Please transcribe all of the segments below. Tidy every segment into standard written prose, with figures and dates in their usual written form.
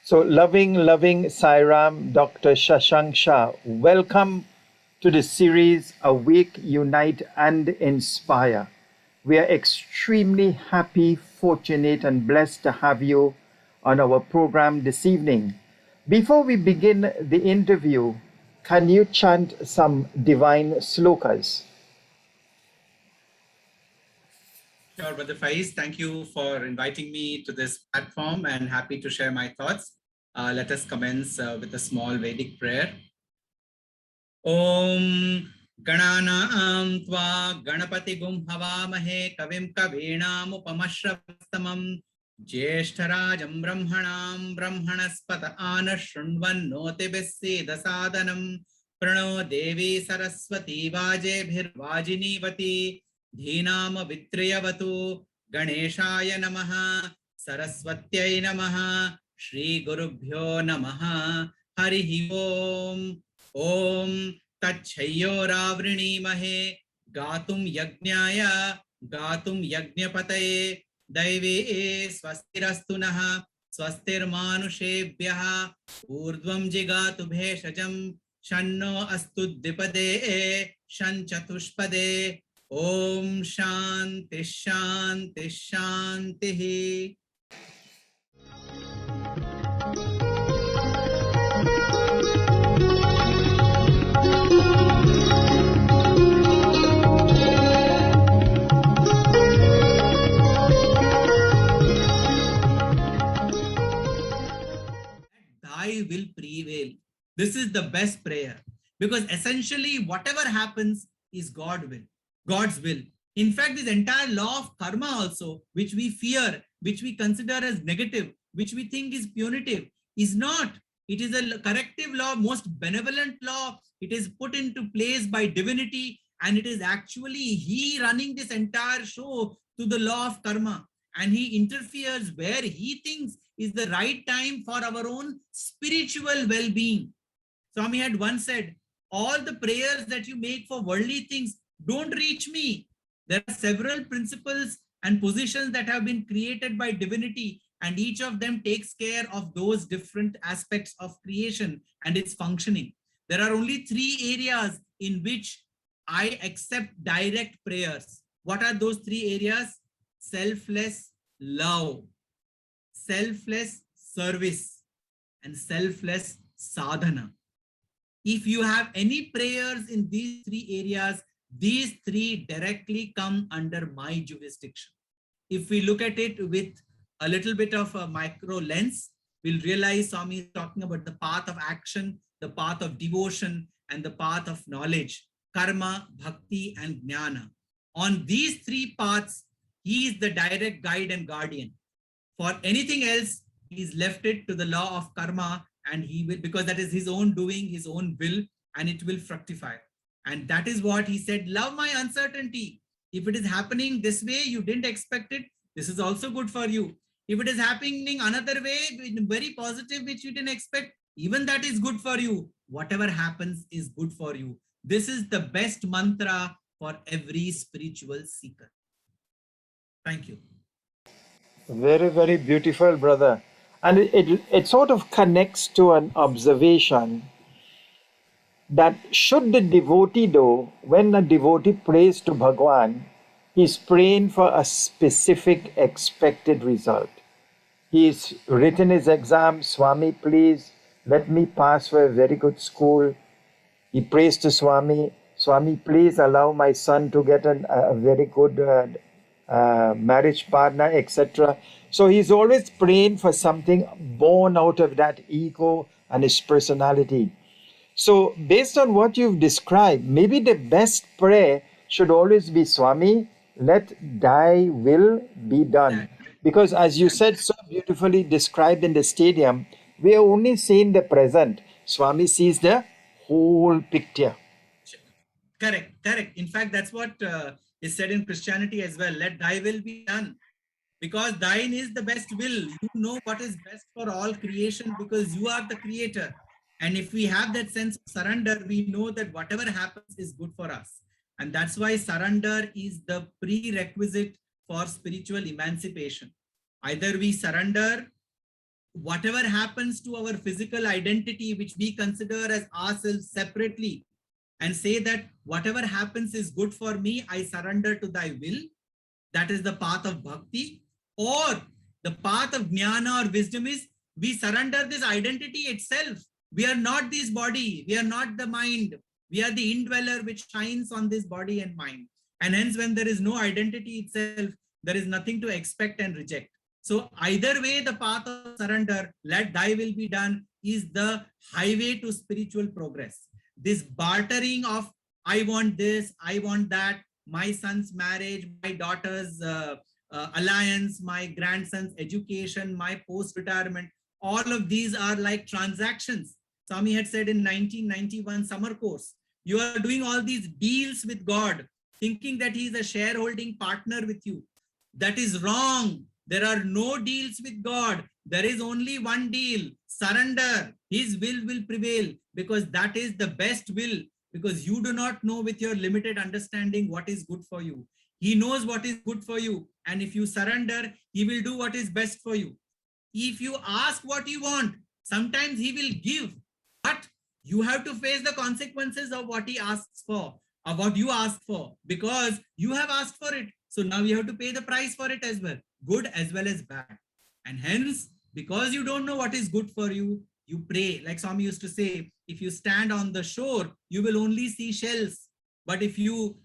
So, loving Sairam, Dr. Shashank Shah, welcome to the series Awake, Unite, and Inspire. We are extremely happy, fortunate, and blessed to have you on our program this evening. Before we begin the interview, can you chant some divine slokas? Sure, Brother Faiz, thank you for inviting me to this platform and happy to share my thoughts. Let us commence with a small Vedic prayer. Om Gananaam Tva Ganapati Gum Havamahe Kavim Kavinam Upamashravastamam Jeshtarajam Brahmanam Brahmanaspata Ana Shunvan Note Besi Dasadanam Prano Devi Saraswati Vaje Bhir Vajini Dhinam Vitriyavatu Ganeshaya Namaha Saraswatyai Namaha Shri Gurubhyo Namaha Harihi Om Om Tachayyoravrinimhe Gatum Yajnaya Gatum Yajnapataye Daive Swastirastunaha Swastirmanushebhyaha Urdvam Jigatu Bheshajam Shanno Astu Dipade Shanchatushpade Om Shanti Shanti Shanti. Thy will prevail. This is the best prayer because essentially whatever happens is God's will. In fact, this entire law of karma also, which we fear, which we consider as negative, which we think is punitive, is not. It is a corrective law, most benevolent law. It is put into place by divinity, and it is actually he running this entire show to the law of karma. And he interferes where he thinks is the right time for our own spiritual well-being. Swami had once said, all the prayers that you make for worldly things don't reach me. There are several principles and positions that have been created by divinity, and each of them takes care of those different aspects of creation and its functioning. There are only three areas in which I accept direct prayers. What are those three areas? Selfless love, selfless service, and selfless sadhana. If you have any prayers in these three areas, these three directly come under my jurisdiction. If we look at it with a little bit of a micro lens, we'll realize Swami is talking about the path of action, the path of devotion, and the path of knowledge, karma, bhakti, and jnana. On these three paths, he is the direct guide and guardian. For anything else, he's left it to the law of karma, and he will, because that is his own doing, his own will, and it will fructify. And that is what he said, love my uncertainty. If it is happening this way, you didn't expect it, this is also good for you. If it is happening another way, very positive, which you didn't expect, even that is good for you. Whatever happens is good for you. This is the best mantra for every spiritual seeker. Thank you. Very, very beautiful, brother. And it sort of connects to an observation that should the devotee do, when a devotee prays to Bhagwan, he's praying for a specific expected result. He's written his exam, Swami, please let me pass for a very good school. He prays to Swami, Swami, please allow my son to get a very good marriage partner, etc. So he's always praying for something born out of that ego and his personality. So based on what you've described, maybe the best prayer should always be, Swami, let thy will be done. Because as you said, so beautifully described in the stadium, we are only seeing the present. Swami sees the whole picture. Correct. In fact, that's what is said in Christianity as well. Let thy will be done. Because thine is the best will. You know what is best for all creation because you are the creator. And if we have that sense of surrender, we know that whatever happens is good for us. And that's why surrender is the prerequisite for spiritual emancipation. Either we surrender whatever happens to our physical identity, which we consider as ourselves separately, and say that whatever happens is good for me, I surrender to thy will. That is the path of bhakti. Or the path of jnana or wisdom is we surrender this identity itself. We are not this body. We are not the mind. We are the indweller which shines on this body and mind. And hence, when there is no identity itself, there is nothing to expect and reject. So either way, the path of surrender, let thy will be done, is the highway to spiritual progress. This bartering of I want this, I want that, my son's marriage, my daughter's alliance, my grandson's education, my post-retirement, all of these are like transactions. Swami had said in 1991 summer course, you are doing all these deals with God, thinking that he is a shareholding partner with you. That is wrong. There are no deals with God. There is only one deal: surrender. His will prevail, because that is the best will, because you do not know with your limited understanding what is good for you. He knows what is good for you. And if you surrender, he will do what is best for you. If you ask what you want, sometimes he will give, but you have to face the consequences of what he asks for, or what you ask for, because you have asked for it. So now you have to pay the price for it as well, good as well as bad. And hence, because you don't know what is good for you, you pray. Like Swami used to say, if you stand on the shore, you will only see shells. But if you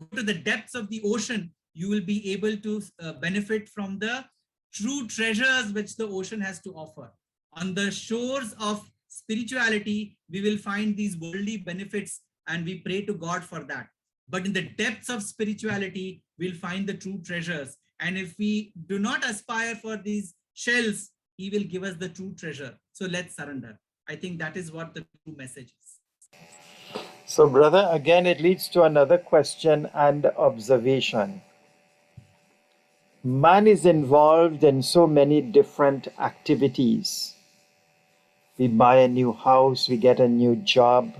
go to the depths of the ocean, you will be able to benefit from the true treasures which the ocean has to offer. On the shores of spirituality, we will find these worldly benefits, and we pray to God for that. But in the depths of spirituality, we'll find the true treasures. And if we do not aspire for these shells, he will give us the true treasure. So let's surrender. I think that is what the true message is. So, brother, again, it leads to another question and observation. Man is involved in so many different activities. We buy a new house, we get a new job,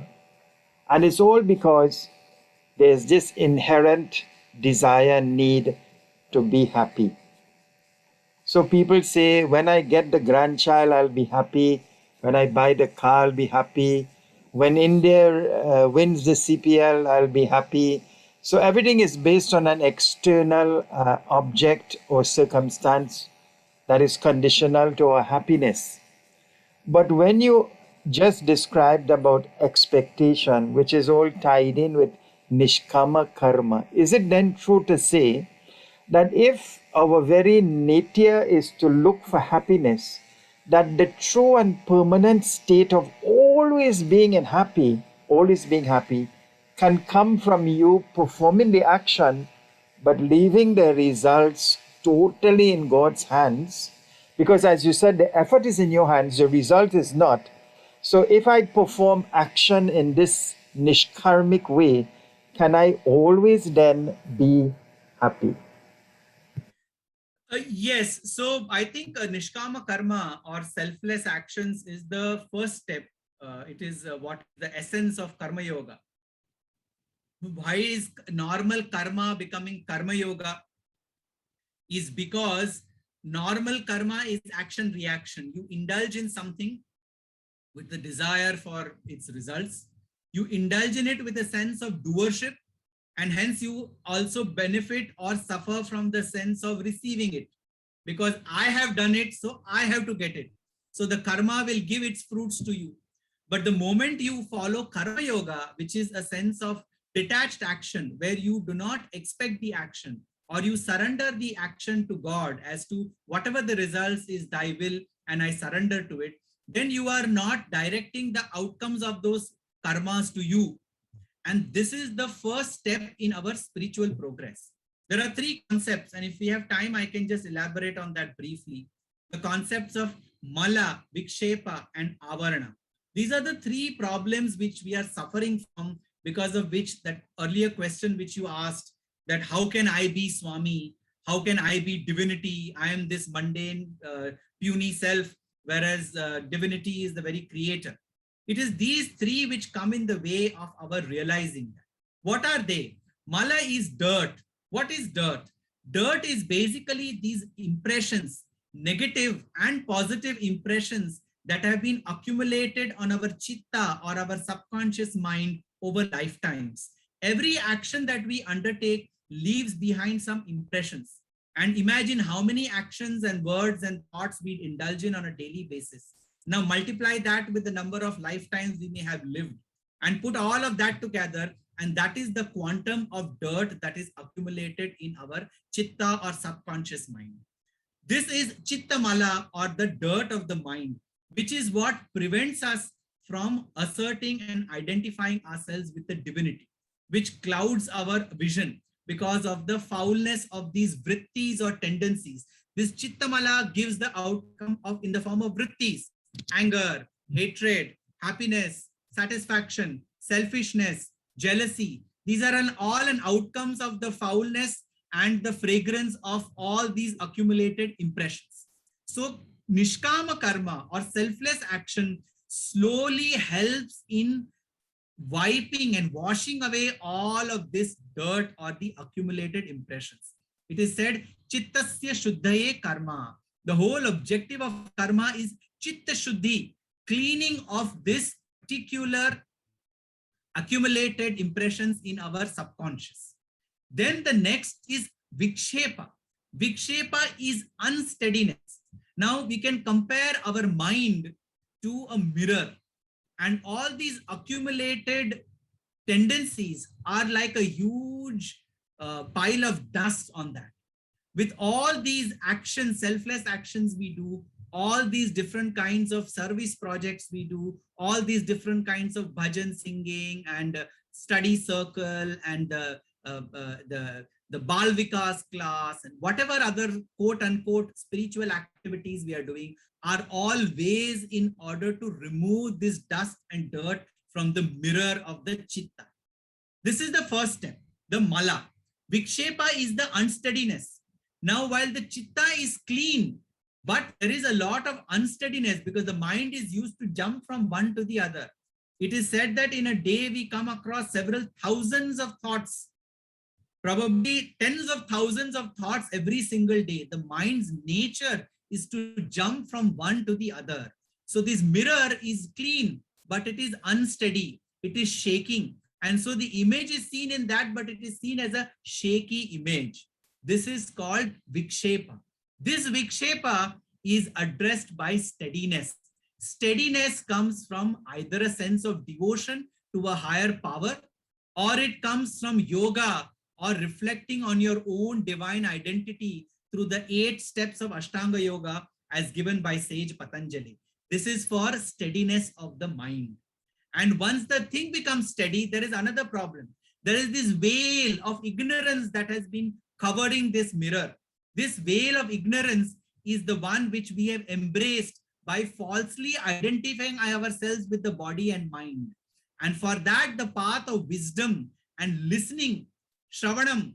and it's all because there's this inherent desire, need to be happy. So people say, when I get the grandchild, I'll be happy. When I buy the car, I'll be happy. When India wins the CPL, I'll be happy. So everything is based on an external object or circumstance that is conditional to our happiness. But when you just described about expectation, which is all tied in with nishkama karma, is it then true to say that if our very nature is to look for happiness, that the true and permanent state of always being happy, can come from you performing the action, but leaving the results totally in God's hands? Because as you said, the effort is in your hands, the result is not. So if I perform action in this nishkarmic way, can I always then be happy? Yes. So I think nishkama karma or selfless actions is the first step. It is what the essence of karma yoga. Why is normal karma becoming karma yoga? Is because normal karma is action reaction. You indulge in something with the desire for its results. You indulge in it with a sense of doership, and hence you also benefit or suffer from the sense of receiving it, because I have done it, so I have to get it. So the karma will give its fruits to you. But the moment you follow karma yoga, which is a sense of detached action, where you do not expect the action, or you surrender the action to God as to whatever the results is thy will, and I surrender to it, then you are not directing the outcomes of those karmas to you. And this is the first step in our spiritual progress. There are three concepts, and if we have time, I can just elaborate on that briefly. The concepts of mala, vikshepa, and avarana. These are the three problems which we are suffering from, because of which that earlier question which you asked, that how can I be Swami? How can I be divinity? I am this mundane, puny self, whereas divinity is the very creator. It is these three which come in the way of our realizing that. What are they? Mala is dirt. What is dirt? Dirt is basically these impressions, negative and positive impressions that have been accumulated on our chitta or our subconscious mind over lifetimes. Every action that we undertake leaves behind some impressions. And imagine how many actions and words and thoughts we indulge in on a daily basis. Now multiply that with the number of lifetimes we may have lived and put all of that together, and that is the quantum of dirt that is accumulated in our chitta or subconscious mind. This is chittamala, or the dirt of the mind, which is what prevents us from asserting and identifying ourselves with the divinity, which clouds our vision because of the foulness of these vrittis or tendencies. This chittamala gives the outcome of in the form of vrittis: anger, hatred, happiness, satisfaction, selfishness, jealousy. These are all an outcomes of the foulness and the fragrance of all these accumulated impressions. So nishkama karma or selfless action slowly helps in wiping and washing away all of this dirt or the accumulated impressions. It is said, chittasya shuddhaye karma. The whole objective of karma is chitta shuddhi, cleaning of this particular accumulated impressions in our subconscious. Then the next is vikshepa. Vikshepa is unsteadiness. Now we can compare our mind to a mirror, and all these accumulated tendencies are like a huge pile of dust on that. With all these actions, selfless actions we do, all these different kinds of service projects we do, all these different kinds of bhajan singing and study circle and the Bal Vikas class and whatever other quote unquote spiritual activities we are doing are all ways in order to remove this dust and dirt from the mirror of the chitta. This is the first step, the mala. Vikshepa is the unsteadiness. Now, while the chitta is clean, but there is a lot of unsteadiness because the mind is used to jump from one to the other. It is said that in a day we come across several thousands of thoughts, probably tens of thousands of thoughts every single day. The mind's nature is to jump from one to the other. So this mirror is clean, but it is unsteady. It is shaking. And so the image is seen in that, but it is seen as a shaky image. This is called vikshepa. This vikshepa is addressed by steadiness. Steadiness comes from either a sense of devotion to a higher power, or it comes from yoga or reflecting on your own divine identity through the 8 steps of Ashtanga Yoga as given by sage Patanjali. This is for steadiness of the mind. And once the thing becomes steady, there is another problem. There is this veil of ignorance that has been covering this mirror. This veil of ignorance is the one which we have embraced by falsely identifying ourselves with the body and mind. And for that, the path of wisdom and listening, Shravanam,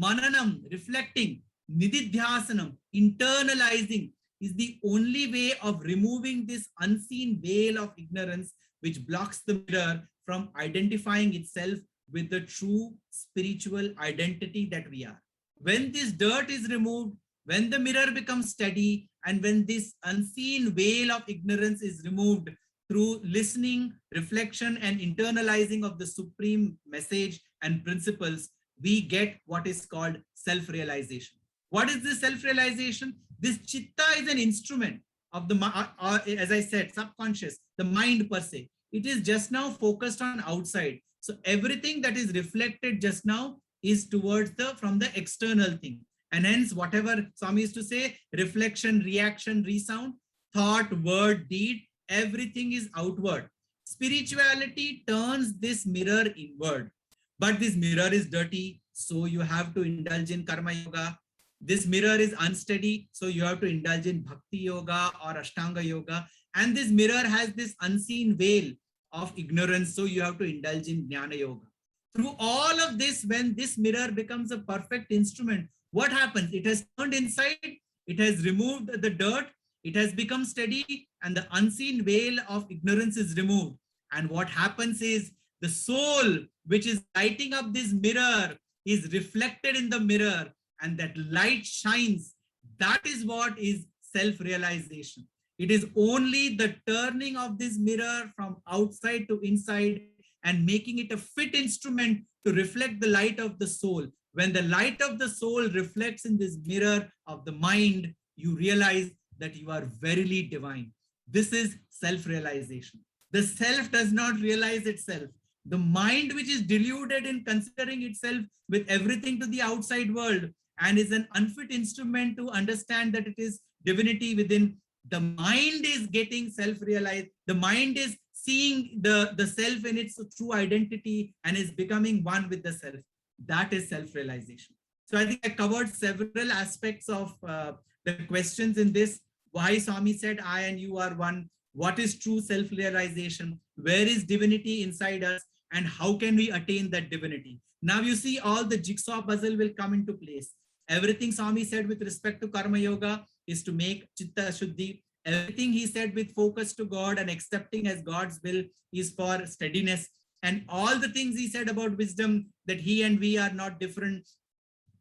Mananam, reflecting, Nididhyasanam, internalizing is the only way of removing this unseen veil of ignorance which blocks the mirror from identifying itself with the true spiritual identity that we are. When this dirt is removed, when the mirror becomes steady, and when this unseen veil of ignorance is removed through listening, reflection, and internalizing of the supreme message and principles, we get what is called self-realization. What is this self-realization? This chitta is an instrument of the, as I said, subconscious, the mind per se. It is just now focused on outside. So everything that is reflected just now is towards from the external thing. And hence, whatever Swami used to say, reflection, reaction, resound, thought, word, deed, everything is outward. Spirituality turns this mirror inward. But this mirror is dirty, so you have to indulge in karma yoga. This mirror is unsteady, so you have to indulge in bhakti yoga or ashtanga yoga. And this mirror has this unseen veil of ignorance, so you have to indulge in jnana yoga. Through all of this, when this mirror becomes a perfect instrument, what happens? It has turned inside, it has removed the dirt, it has become steady, and the unseen veil of ignorance is removed. And what happens is the soul, which is lighting up this mirror, is reflected in the mirror, and that light shines That is what is self-realization. It is only the turning of this mirror from outside to inside and making it a fit instrument to reflect the light of the soul. When the light of the soul reflects in this mirror of the mind, you realize that you are verily divine. This is self-realization. The self does not realize itself. The mind, which is deluded in considering itself with everything to the outside world and is an unfit instrument to understand that it is divinity within, the mind is getting self-realized. The mind is seeing the self in its true identity and is becoming one with the self. That is self-realization. So I think I covered several aspects of the questions in this. Why Swami said, I and you are one. What is true self-realization? Where is divinity inside us? And how can we attain that divinity? Now you see all the jigsaw puzzle will come into place. Everything Swami said with respect to Karma Yoga is to make Chitta Shuddhi. Everything he said with focus to God and accepting as God's will is for steadiness. And all the things he said about wisdom, that he and we are not different,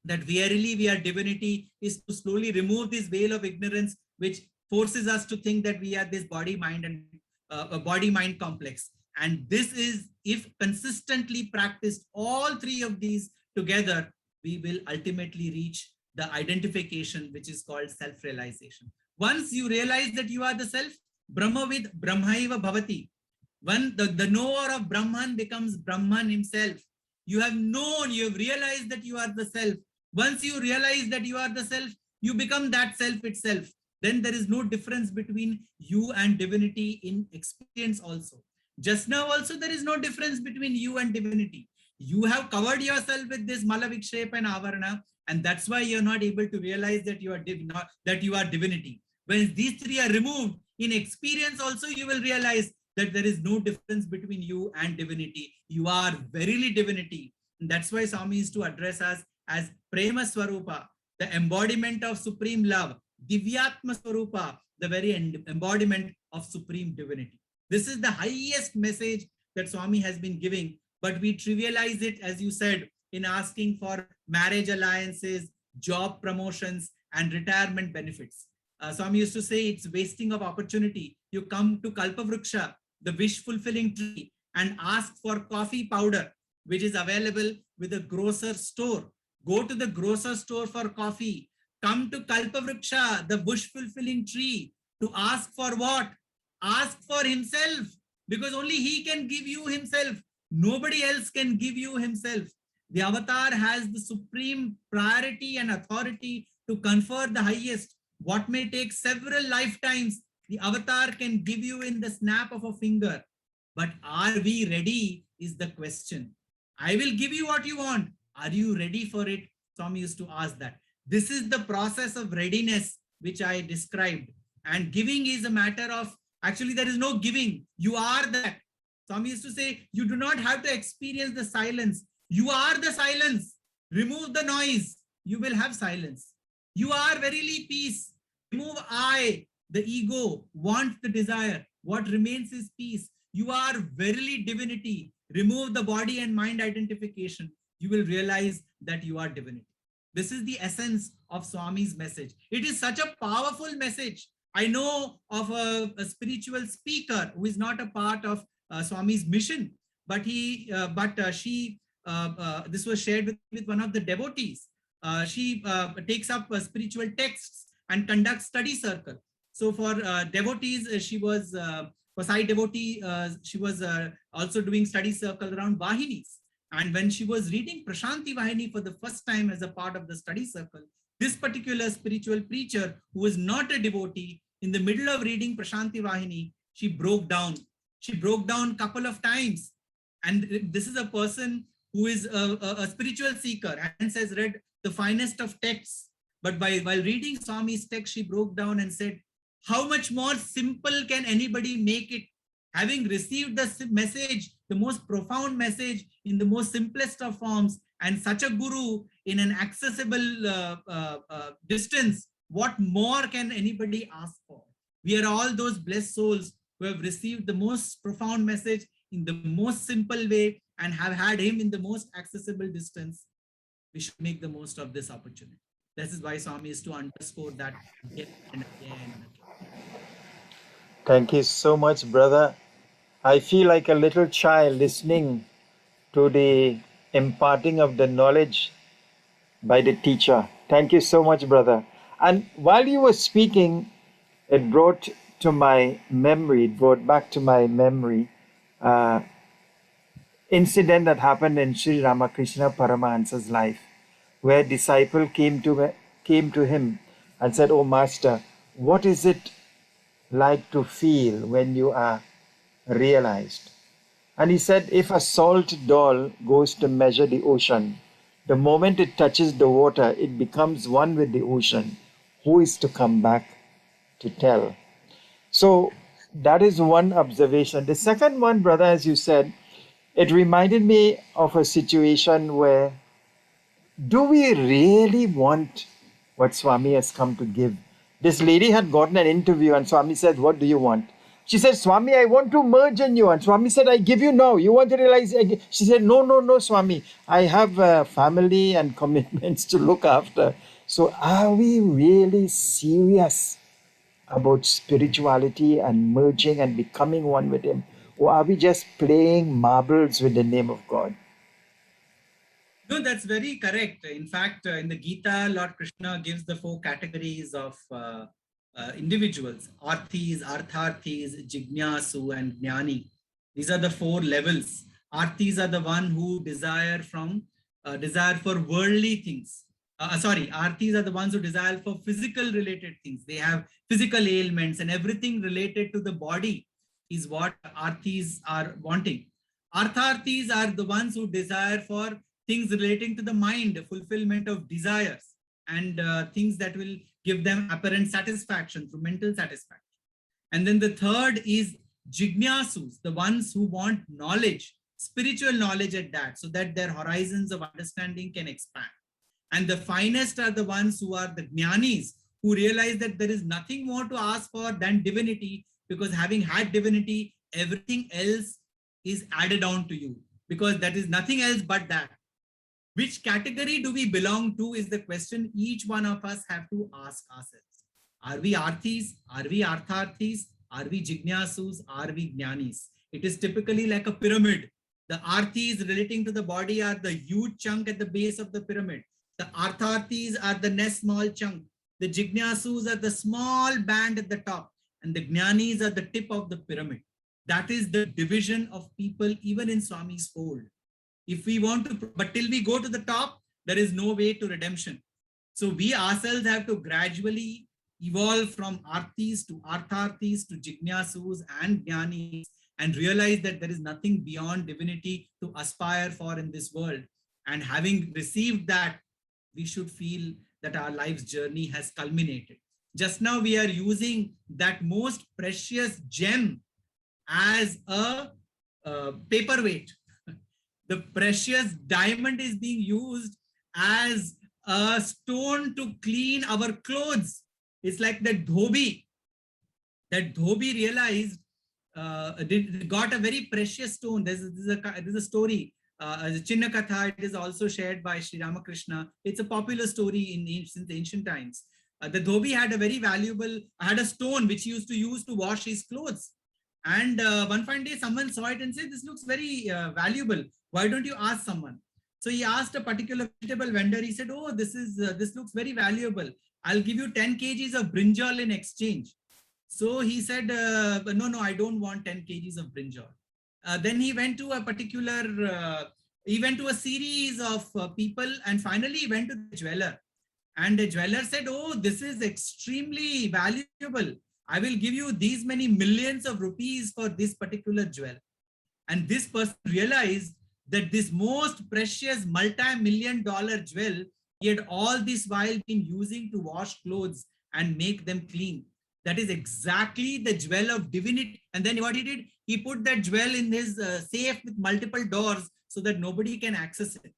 that verily we are divinity, is to slowly remove this veil of ignorance, which forces us to think that we are this body, mind, and a body, mind complex. And this is, if consistently practiced, all three of these together, we will ultimately reach the identification, which is called self-realization. Once you realize that you are the self, Brahmavid Brahmaiva Bhavati. When the knower of Brahman becomes Brahman himself. You have known, you have realized that you are the self. Once you realize that you are the self, you become that self itself. Then there is no difference between you and divinity in experience also. Just now also there is no difference between you and divinity. You have covered yourself with this Mala Vikshepa and Avarana, and that's why you're not able to realize that you are divinity. When these three are removed, in experience also you will realize that there is no difference between you and divinity. You are verily divinity. And that's why Swami is to address us as Prema Swarupa, the embodiment of supreme love, Divyatma Swarupa, the very embodiment of supreme divinity. This is the highest message that Swami has been giving, but we trivialize it, as you said, in asking for marriage alliances, job promotions, and retirement benefits. Swami used to say it's wasting of opportunity. You come to Kalpavruksha, the wish-fulfilling tree, and ask for coffee powder, which is available with a grocer store. Go to the grocer store for coffee. Come to Kalpavruksha, the bush-fulfilling tree, to ask for what? Ask for himself, because only he can give you himself. Nobody else can give you himself. The avatar has the supreme priority and authority to confer the highest. What may take several lifetimes, the avatar can give you in the snap of a finger. But are we ready is the question. I will give you what you want. Are you ready for it? Swami used to ask that. This is the process of readiness which I described. And giving is a matter of, actually there is no giving. You are that. Swami used to say, you do not have to experience the silence. You are the silence. Remove the noise. You will have silence. You are verily peace. Remove I, the ego, want, the desire. What remains is peace. You are verily divinity. Remove the body and mind identification. You will realize that you are divinity. This is the essence of Swami's message. It is such a powerful message. I know of a spiritual speaker who is not a part of Swami's mission, but this was shared with one of the devotees. She takes up spiritual texts and conducts study circle. So for devotees, she was for Sai devotee, she was also doing study circle around Vahinis. And when she was reading Prashanti Vahini for the first time as a part of the study circle, this particular spiritual preacher, who was not a devotee, in the middle of reading Prashanti Vahini, she broke down. She broke down a couple of times. And this is a person who is a spiritual seeker and has read the finest of texts. But while reading Swami's text, she broke down and said, how much more simple can anybody make it? Having received the message, the most profound message in the most simplest of forms, and such a guru in an accessible distance, what more can anybody ask for? We are all those blessed souls who have received the most profound message in the most simple way and have had him in the most accessible distance. We should make the most of this opportunity. This is why Swami is to underscore that again and again and again. Thank you so much, brother. I feel like a little child listening to the imparting of the knowledge by the teacher. Thank you so much, brother. And while you were speaking, it brought to my memory, it brought back to my memory, uh, incident that happened in Sri Ramakrishna Paramahansa's life, where a disciple came to him and said, "Oh Master, what is it like to feel when you are realized?" And he said, if a salt doll goes to measure the ocean, the moment it touches the water, it becomes one with the ocean. Who is to come back to tell? So that is one observation. The second one, brother, as you said, it reminded me of a situation where do we really want what Swami has come to give? This lady had gotten an interview, and Swami said, "What do you want?" She said, "Swami, I want to merge in you." And Swami said, "I give you now. You want to realize?" She said, "No, no, no, Swami. I have family and commitments to look after." So, are we really serious about spirituality and merging and becoming one with Him? Or are we just playing marbles with the name of God? No, that's very correct. In fact, in the Gita, Lord Krishna gives the four categories of individuals: arthis, artharthis, jignasu, and jnani. These are the four levels. Arthis are the one who desire for worldly things. Arthis are the ones who desire for physical related things. They have physical ailments, and everything related to the body is what arthis are wanting. Artharthis are the ones who desire for things relating to the mind, fulfillment of desires, and things that will give them apparent satisfaction through mental satisfaction. And then the third is jignasus, the ones who want knowledge, spiritual knowledge at that, so that their horizons of understanding can expand. And the finest are the ones who are the jnanis, who realize that there is nothing more to ask for than divinity, because having had divinity, everything else is added on to you, because that is nothing else but that. Which category do we belong to is the question each one of us have to ask ourselves. Are we arthis? Are we artharthis? Are we jignasus? Are we jnanis? It is typically like a pyramid. The arthis relating to the body are the huge chunk at the base of the pyramid. The artharthis are the next small chunk. The jignasus are the small band at the top. And the jnanis are the tip of the pyramid. That is the division of people even in Swami's fold. If we want to, but till we go to the top, there is no way to redemption. So we ourselves have to gradually evolve from arthis to artharthis to jignasus and jnanis, and realize that there is nothing beyond divinity to aspire for in this world. And having received that, we should feel that our life's journey has culminated. Just now we are using that most precious gem as a paperweight. The precious diamond is being used as a stone to clean our clothes. It's like that dhobi. That dhobi realized, got a very precious stone. There's a story, as a Chinna Katha. It is also shared by Sri Ramakrishna. It's a popular story since the ancient times. The dhobi had had a stone which he used to use to wash his clothes. And one fine day, someone saw it and said, "This looks very valuable. Why don't you ask someone?" So he asked a particular vegetable vendor. He said, "Oh, this looks very valuable. I'll give you 10 kgs of brinjal in exchange." So he said, "No, no, I don't want 10 kgs of brinjal." Then he went to he went to a series of people, and finally he went to the jeweler. And the jeweler said, "Oh, this is extremely valuable. I will give you these many millions of rupees for this particular jewel." And this person realized that this most precious multi-million-dollar jewel, he had all this while been using to wash clothes and make them clean. That is exactly the jewel of divinity. And then what he did, he put that jewel in his safe with multiple doors so that nobody can access it.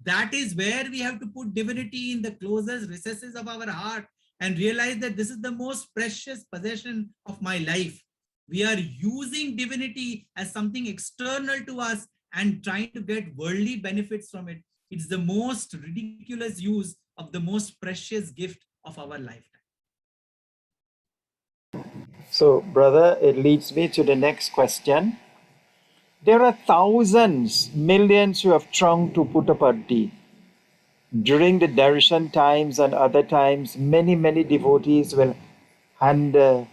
That is where we have to put divinity in the closest recesses of our heart and realize that this is the most precious possession of my life. We are using divinity as something external to us, and trying to get worldly benefits from it. It's the most ridiculous use of the most precious gift of our lifetime. So, brother, it leads me to the next question. There are thousands, millions who have thronged to Puttaparthi. During the darshan times and other times, many devotees will hand a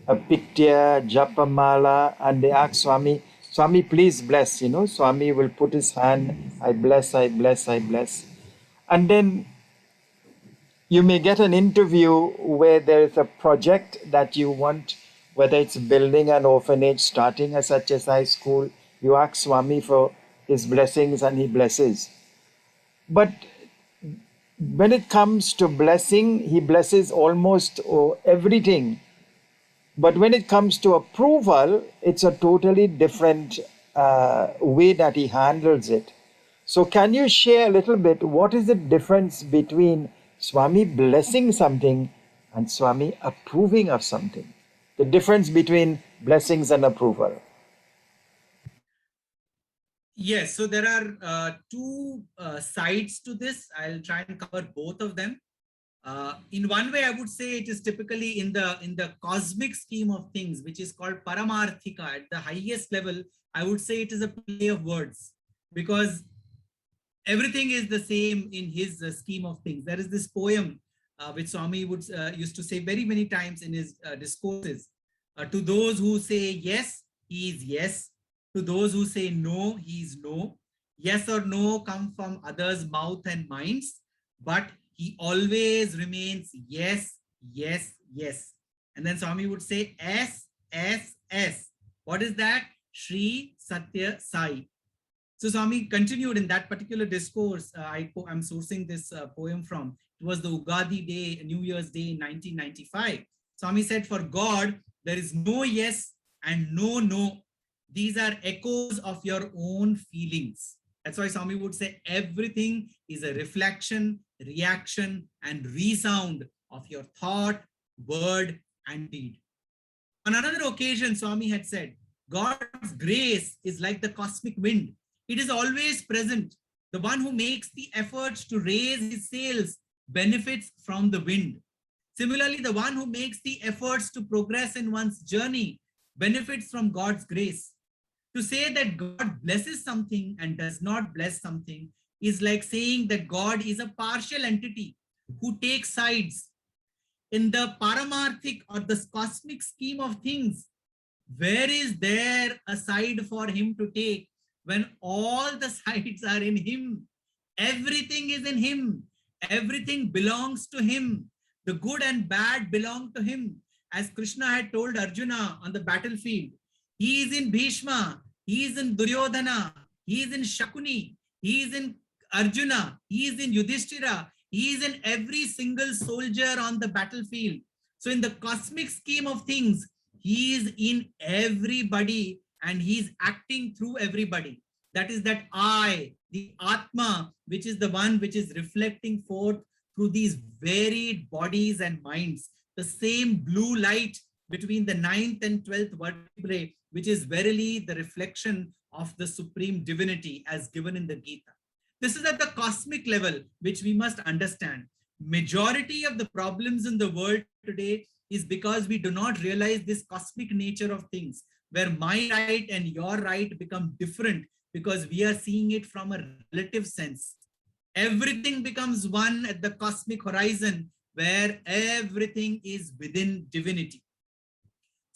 piktya, japamala, and they ask Swami, Swami, please bless. Swami will put his hand, I bless, I bless, I bless. And then you may get an interview where there is a project that you want, whether it's building an orphanage, starting a such as high school. You ask Swami for his blessings and he blesses. But when it comes to blessing, he blesses almost everything. But when it comes to approval, it's a totally different way that he handles it. So can you share a little bit, what is the difference between Swami blessing something and Swami approving of something? The difference between blessings and approval. Yes, so there are two sides to this. I'll try and cover both of them. In one way, I would say it is typically in the cosmic scheme of things, which is called Paramarthika. At the highest level, I would say it is a play of words, because everything is the same in his scheme of things. There is this poem which Swami would used to say very many times in his discourses. To those who say yes, he is yes. To those who say no, he is no. Yes or no come from others' mouth and minds, but he always remains yes, yes, yes. And then Swami would say S, S, S. What is that? Shri Satya Sai. So Swami continued in that particular discourse. I'm sourcing this poem from. It was the Ugadi day, New Year's Day in 1995. Swami said, for God, there is no yes and no no. These are echoes of your own feelings. That's why Swami would say everything is a reflection, reaction, and resound of your thought, word, and deed. On another occasion, Swami had said, God's grace is like the cosmic wind. It is always present. The one who makes the efforts to raise his sails benefits from the wind. Similarly, the one who makes the efforts to progress in one's journey benefits from God's grace. To say that God blesses something and does not bless something is like saying that God is a partial entity who takes sides. In the paramarthic or the cosmic scheme of things, where is there a side for him to take when all the sides are in him? Everything is in him. Everything belongs to him. The good and bad belong to him. As Krishna had told Arjuna on the battlefield, he is in Bhishma, he is in Duryodhana, he is in Shakuni, he is in Arjuna, he is in Yudhishthira, he is in every single soldier on the battlefield. So in the cosmic scheme of things, he is in everybody and he is acting through everybody. That is that I, the Atma, which is the one which is reflecting forth through these varied bodies and minds. The same blue light between the 9th and 12th vertebrae, which is verily the reflection of the supreme divinity as given in the Gita. This is at the cosmic level, which we must understand. Majority of the problems in the world today is because we do not realize this cosmic nature of things, where my right and your right become different because we are seeing it from a relative sense. Everything becomes one at the cosmic horizon, where everything is within divinity.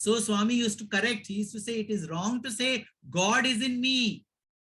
So Swami used to correct. He used to say it is wrong to say God is in me.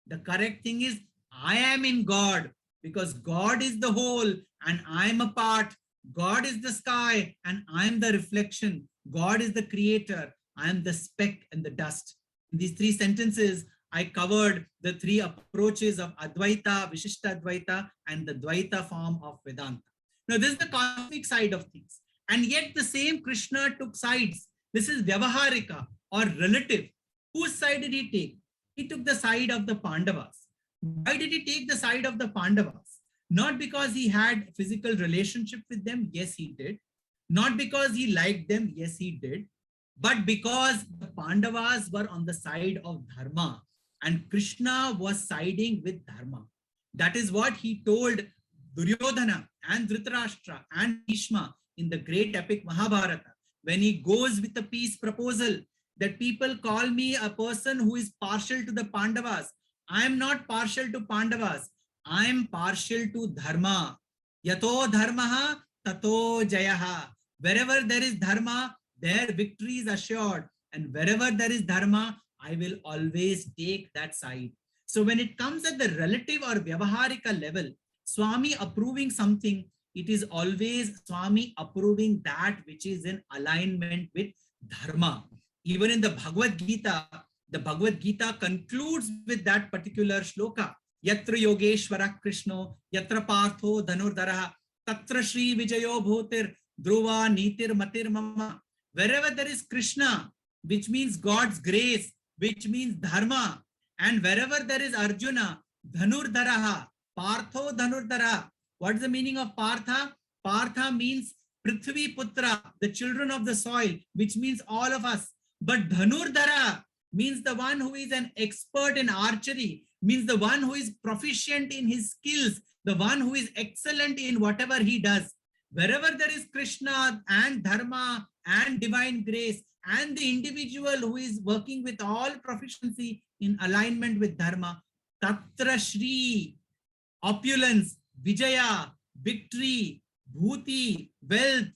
The correct thing is I am in God, because God is the whole and I am a part. God is the sky and I am the reflection. God is the creator. I am the speck and the dust. In these three sentences, I covered the three approaches of Advaita, Vishishtadvaita, and the Dvaita form of Vedanta. Now, this is the cosmic side of things. And yet the same Krishna took sides. This is Vyavaharika or relative. Whose side did he take? He took the side of the Pandavas. Why did he take the side of the Pandavas? Not because he had physical relationship with them. Yes, he did. Not because he liked them. Yes, he did. But because the Pandavas were on the side of Dharma. and Krishna was siding with Dharma. That is what he told Duryodhana and Dhritarashtra and Bhishma in the great epic Mahabharata, when he goes with a peace proposal that people call me a person who is partial to the Pandavas. I am not partial to Pandavas. I am partial to Dharma. Yato dharmaha tato jayaha. Wherever there is Dharma, there victory is assured. And wherever there is Dharma, I will always take that side. So when it comes at the relative or Vyavaharika level, Swami approving something, it is always Swami approving that which is in alignment with Dharma. Even in the Bhagavad Gita concludes with that particular shloka. Yatra Yogeshwara Krishno, Yatra Partho Dhanurdaraha, Tatra Shri Vijayo Bhotir, Dhruva Nitir Matir Mama. Wherever there is Krishna, which means God's grace, which means Dharma, and wherever there is Arjuna, Dhanurdaraha, Partho Dhanurdara. What is the meaning of Partha? Partha means Prithvi Putra, the children of the soil, which means all of us. But Dhanurdara means the one who is an expert in archery, means the one who is proficient in his skills, the one who is excellent in whatever he does. Wherever there is Krishna and Dharma and divine grace and the individual who is working with all proficiency in alignment with Dharma, Tatra Shri, opulence, Vijaya, victory, Bhuti, wealth,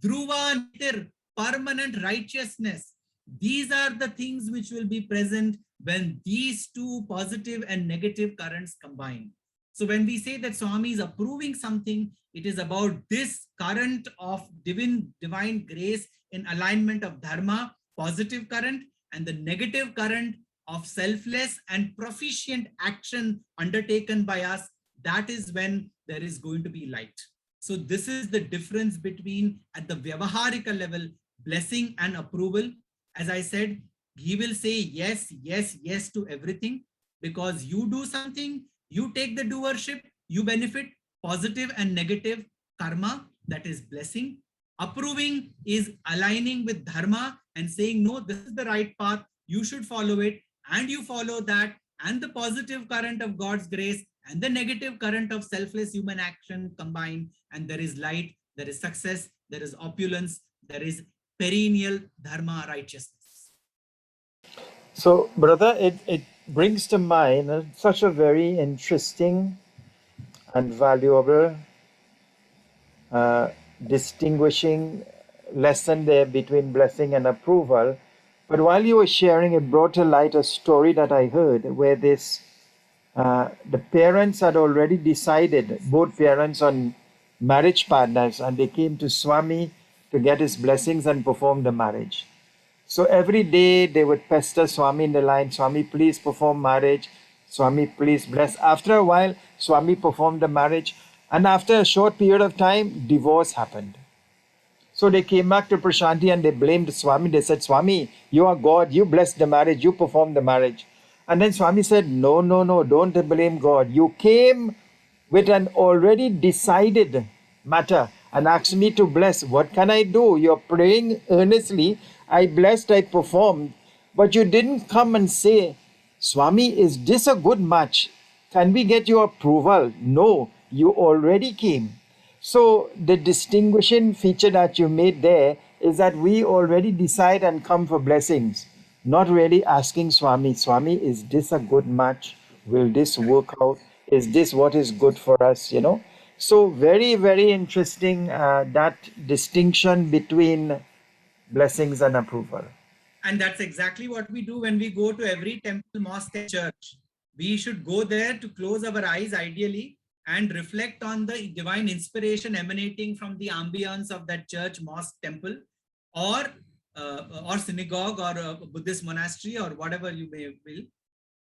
Dhruva Nitir, permanent righteousness. These are the things which will be present when these two positive and negative currents combine. So when we say that Swami is approving something, it is about this current of divine grace in alignment of Dharma, positive current, and the negative current of selfless and proficient action undertaken by us. That is when there is going to be light. So this is the difference between, at the Vyavaharika level, blessing and approval. As I said, he will say yes, yes, yes to everything, because you do something, you take the doership, you benefit, positive and negative karma, that is blessing. Approving is aligning with Dharma and saying, no, this is the right path, you should follow it, and you follow that, and the positive current of God's grace and the negative current of selfless human action combine, and there is light, there is success, there is opulence, there is perennial Dharma righteousness. So, brother, it brings to mind such a very interesting and valuable distinguishing lesson there between blessing and approval. But while you were sharing, it brought to light a story that I heard where the parents had already decided, both parents, on marriage partners, and they came to Swami to get his blessings and perform the marriage. So every day they would pester Swami in the line, Swami, please perform marriage. Swami, please bless. After a while, Swami performed the marriage. And after a short period of time, divorce happened. So they came back to Prashanti and they blamed Swami. They said, Swami, you are God. You blessed the marriage. You performed the marriage. And then Swami said, no, no, no, don't blame God. You came with an already decided matter and asked me to bless. What can I do? You're praying earnestly. I blessed, I performed. But you didn't come and say, Swami, is this a good match? Can we get your approval? No, you already came. So the distinguishing feature that you made there is that we already decide and come for blessings, not really asking Swami, Swami, is this a good match? Will this work out? Is this what is good for us? You know? So very, very interesting that distinction between blessings and approval. And that's exactly what we do when we go to every temple, mosque, and church. We should go there to close our eyes ideally and reflect on the divine inspiration emanating from the ambience of that church, mosque, temple, or synagogue, or a Buddhist monastery, or whatever you may will.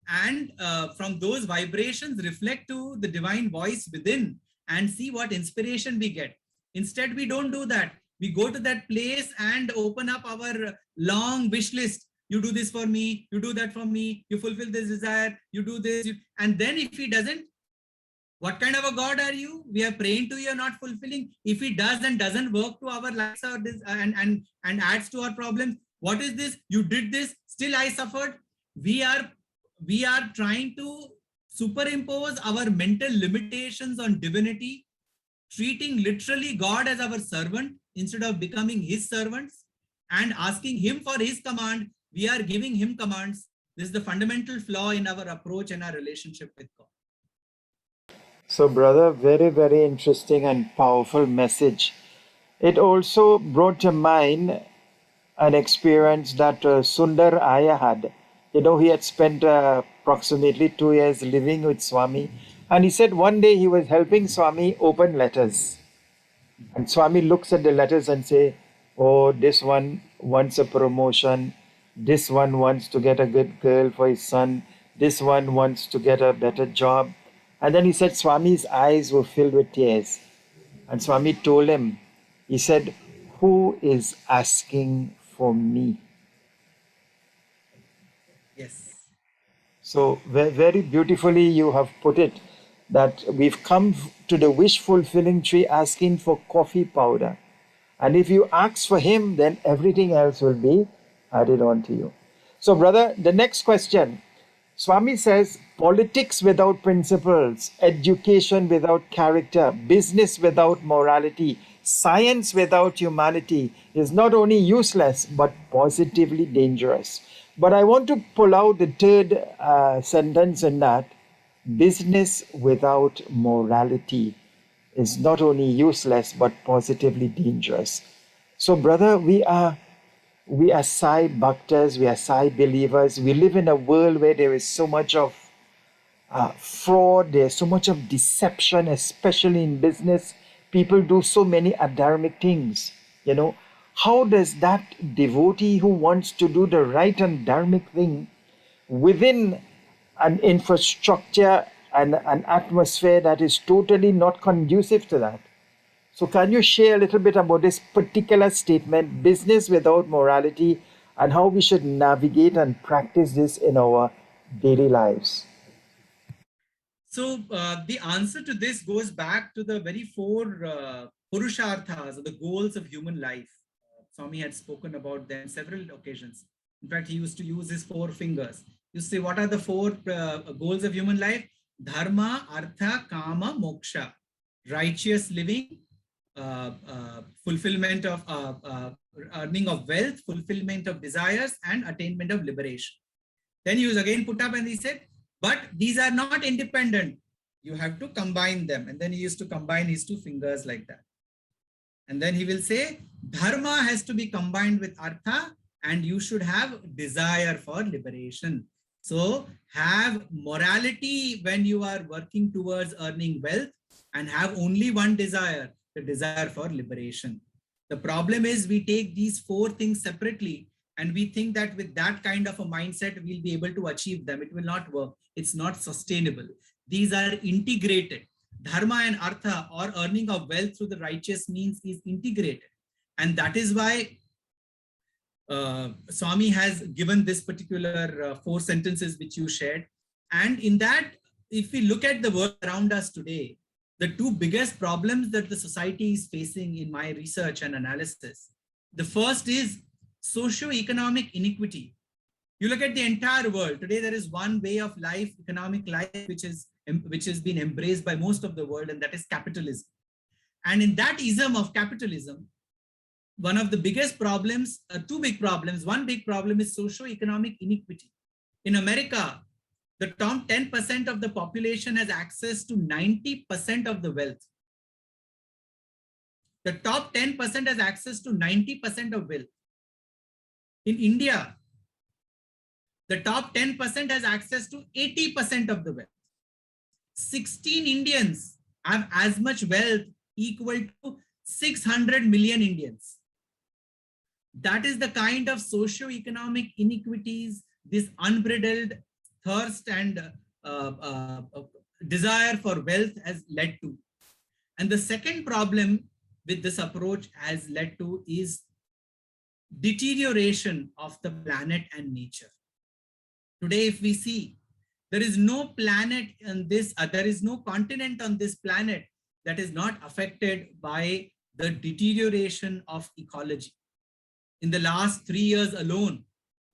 And from those vibrations, reflect to the divine voice within and see what inspiration we get. Instead, we don't do that. We go to that place and open up our long wish list. You do this for me, you do that for me, you fulfill this desire, you do this. And then if he doesn't, what kind of a God are you? We are praying to you, are not fulfilling. If he does and doesn't work to our lives or this, and adds to our problems, what is this? You did this, still I suffered. We are we are trying to superimpose our mental limitations on divinity, treating literally God as our servant instead of becoming his servants and asking him for his command. We are giving him commands. This is the fundamental flaw in our approach and our relationship with God. So, brother, very, very interesting and powerful message. It also brought to mind an experience that Sundar Aya had. You know, he had spent approximately 2 years living with Swami. And he said one day he was helping Swami open letters. And Swami looks at the letters and say, oh, this one wants a promotion. This one wants to get a good girl for his son. This one wants to get a better job. And then he said Swami's eyes were filled with tears. And Swami told him, he said, who is asking for me? Yes. So very beautifully you have put it, that we've come to the wish fulfilling tree asking for coffee powder. And if you ask for him, then everything else will be added on to you. So, brother, the next question. Swami says, politics without principles, education without character, business without morality, science without humanity is not only useless, but positively dangerous. But I want to pull out the third sentence in that: business without morality is not only useless, but positively dangerous. So, brother, we are Sai Bhaktas, we are Sai believers. We live in a world where there is so much of fraud, there's so much of deception, especially in business. People do so many adharmic things. You know, how does that devotee who wants to do the right and dharmic thing within an infrastructure and an atmosphere that is totally not conducive to that? So can you share a little bit about this particular statement, business without morality, and how we should navigate and practice this in our daily lives? So the answer to this goes back to the very four purusharthas, or the goals of human life. Swami had spoken about them several occasions. In fact, he used to use his four fingers. You say, what are the four goals of human life? Dharma, Artha, Kama, Moksha. Righteous living, fulfillment of earning of wealth, fulfillment of desires, and attainment of liberation. Then he was again put up and he said, but these are not independent. You have to combine them. And then he used to combine his two fingers like that. And then he will say, dharma has to be combined with artha, and you should have desire for liberation. So have morality when you are working towards earning wealth, and have only one desire, the desire for liberation. The problem is we take these four things separately, and we think that with that kind of a mindset, we'll be able to achieve them. It will not work. It's not sustainable. These are integrated. Dharma and artha, or earning of wealth through the righteous means, is integrated. And that is why Swami has given this particular 4 sentences which you shared. And in that, if we look at the world around us today, the 2 biggest problems that the society is facing in my research and analysis, the first is socio-economic inequity. You look at the entire world today, there is one way of life, economic life, which has been embraced by most of the world, and that is capitalism. And in that ism of capitalism, one of the biggest problems, 2 big problems. One big problem is socio-economic inequity. In America, the top 10% of the population has access to 90% of the wealth. The top 10% has access to 90% of wealth. In India, the top 10% has access to 80% of the wealth. 16 Indians have as much wealth equal to 600 million Indians. That is the kind of socio-economic inequities this unbridled thirst and desire for wealth has led to. And the second problem with this approach has led to is deterioration of the planet and nature. Today, if we see, there is no planet on this, there is no continent on this planet that is not affected by the deterioration of ecology. In the last 3 years alone,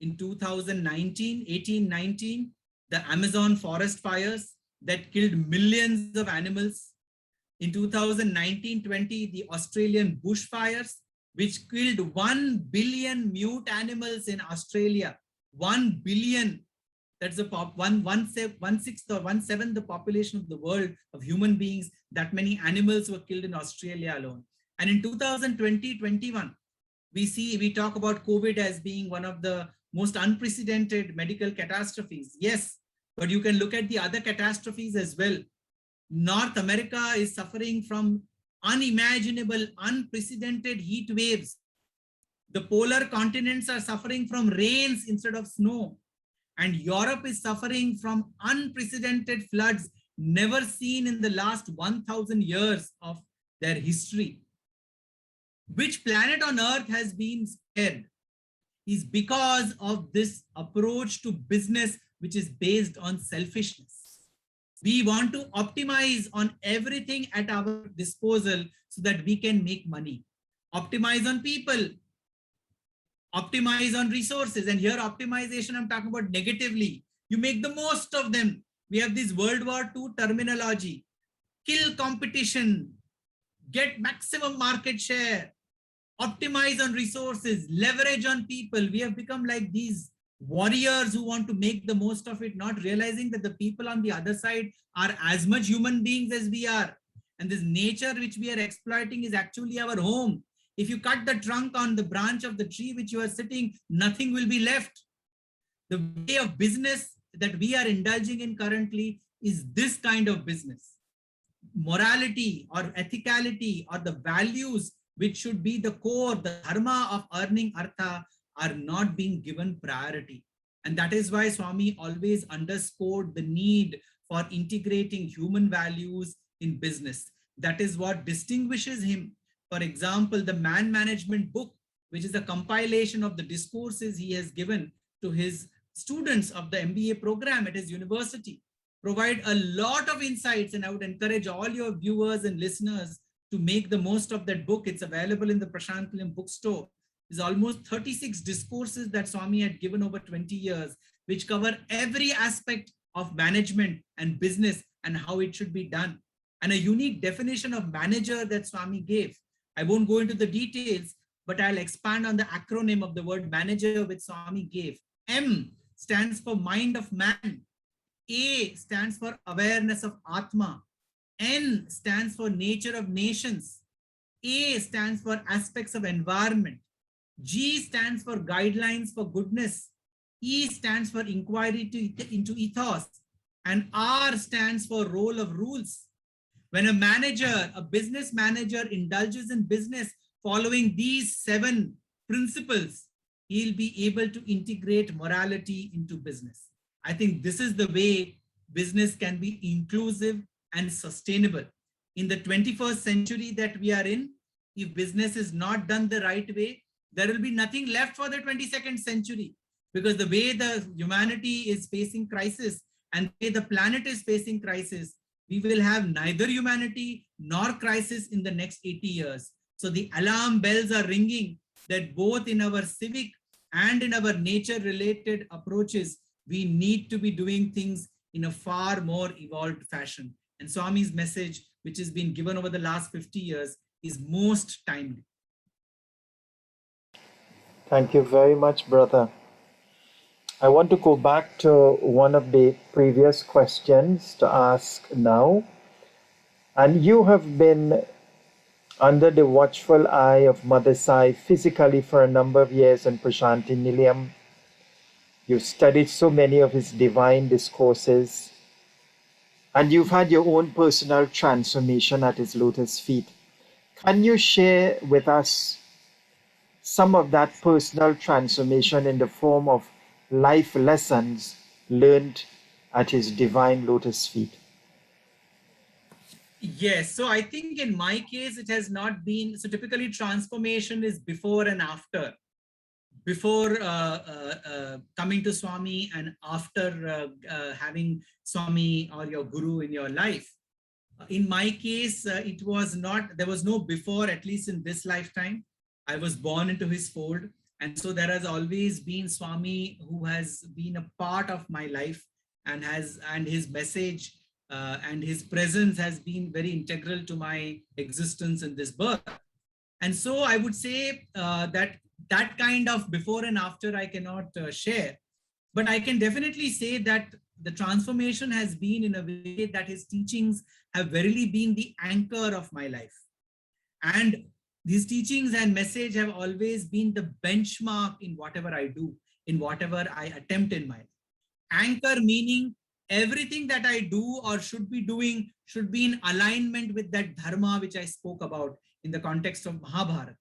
in 2019, 18, 19, the Amazon forest fires that killed millions of animals. In 2019-20, the Australian bushfires, which killed 1 billion mute animals in Australia. 1 billion. That's a one-sixth or one-seventh the population of the world of human beings. That many animals were killed in Australia alone. And in 2020-21, we talk about COVID as being one of the most unprecedented medical catastrophes. Yes, but you can look at the other catastrophes as well. North America is suffering from unimaginable, unprecedented heat waves. The polar continents are suffering from rains instead of snow. And Europe is suffering from unprecedented floods never seen in the last 1,000 years of their history. Which planet on earth has been spared is because of this approach to business, which is based on selfishness. We want to optimize on everything at our disposal so that we can make money. Optimize on people, optimize on resources. And here optimization, I'm talking about negatively. You make the most of them. We have this World War II terminology. Kill competition, get maximum market share, optimize on resources, leverage on people. We have become like these warriors who want to make the most of it, not realizing that the people on the other side are as much human beings as we are. And this nature which we are exploiting is actually our home. If you cut the trunk on the branch of the tree which you are sitting, nothing will be left. The way of business that we are indulging in currently is this kind of business. Morality or ethicality or the values which should be the core, the dharma of earning artha, are not being given priority. And that is why Swami always underscored the need for integrating human values in business. That is what distinguishes him. For example, the Man Management book, which is a compilation of the discourses he has given to his students of the MBA program at his university, provide a lot of insights. And I would encourage all your viewers and listeners to make the most of that book. It's available in the Prashant Pilim bookstore. There's almost 36 discourses that Swami had given over 20 years, which cover every aspect of management and business and how it should be done. And a unique definition of manager that Swami gave. I won't go into the details, but I'll expand on the acronym of the word manager which Swami gave. M stands for mind of man. A stands for awareness of Atma. N stands for nature of nations. A stands for aspects of environment. G stands for guidelines for goodness. E stands for inquiry into ethos. And R stands for role of rules. When a manager, a business manager, indulges in business following these 7 principles, he'll be able to integrate morality into business. I think this is the way business can be inclusive and sustainable. In the 21st century that we are in, if business is not done the right way, there will be nothing left for the 22nd century, because the way the humanity is facing crisis and the way the planet is facing crisis, we will have neither humanity nor crisis in the next 80 years. So the alarm bells are ringing that both in our civic and in our nature related approaches, we need to be doing things in a far more evolved fashion. And Swami's message, which has been given over the last 50 years, is most timely. Thank you very much, brother. I want to go back to one of the previous questions to ask now. And you have been under the watchful eye of Mother Sai physically for a number of years in Prasanthi Nilayam. You've studied so many of his divine discourses, and you've had your own personal transformation at his lotus feet. Can you share with us some of that personal transformation in the form of life lessons learned at his divine lotus feet? Yes, so I think in my case, it has not been, so typically transformation is before and after. Before coming to Swami and after having Swami or your Guru in your life. In my case, it was not, there was no before, at least in this lifetime. I was born into his fold. And so there has always been Swami who has been a part of my life and his message and his presence has been very integral to my existence in this birth. And so I would say that kind of before and after I cannot share, but I can definitely say that the transformation has been in a way that his teachings have verily been the anchor of my life. And these teachings and message have always been the benchmark in whatever I do, in whatever I attempt in my life. Anchor meaning everything that I do or should be doing should be in alignment with that dharma which I spoke about in the context of Mahabharata.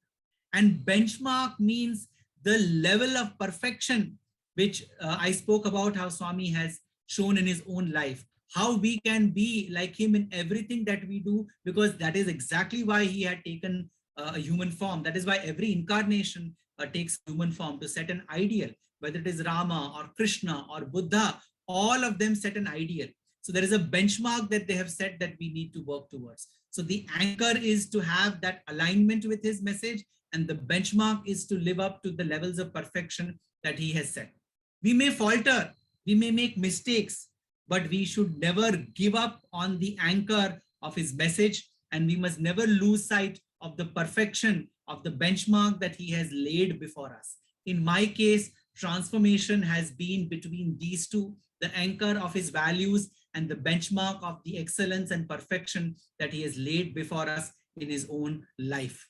And benchmark means the level of perfection which I spoke about, how Swami has shown in his own life, how we can be like him in everything that we do, because that is exactly why he had taken a human form. That is why every incarnation takes human form to set an ideal, whether it is Rama or Krishna or Buddha, all of them set an ideal. So there is a benchmark that they have set that we need to work towards. So the anchor is to have that alignment with his message, and the benchmark is to live up to the levels of perfection that he has set. We may falter, we may make mistakes, but we should never give up on the anchor of his message, and we must never lose sight of the perfection of the benchmark that he has laid before us. In my case, transformation has been between these two, the anchor of his values and the benchmark of the excellence and perfection that he has laid before us in his own life.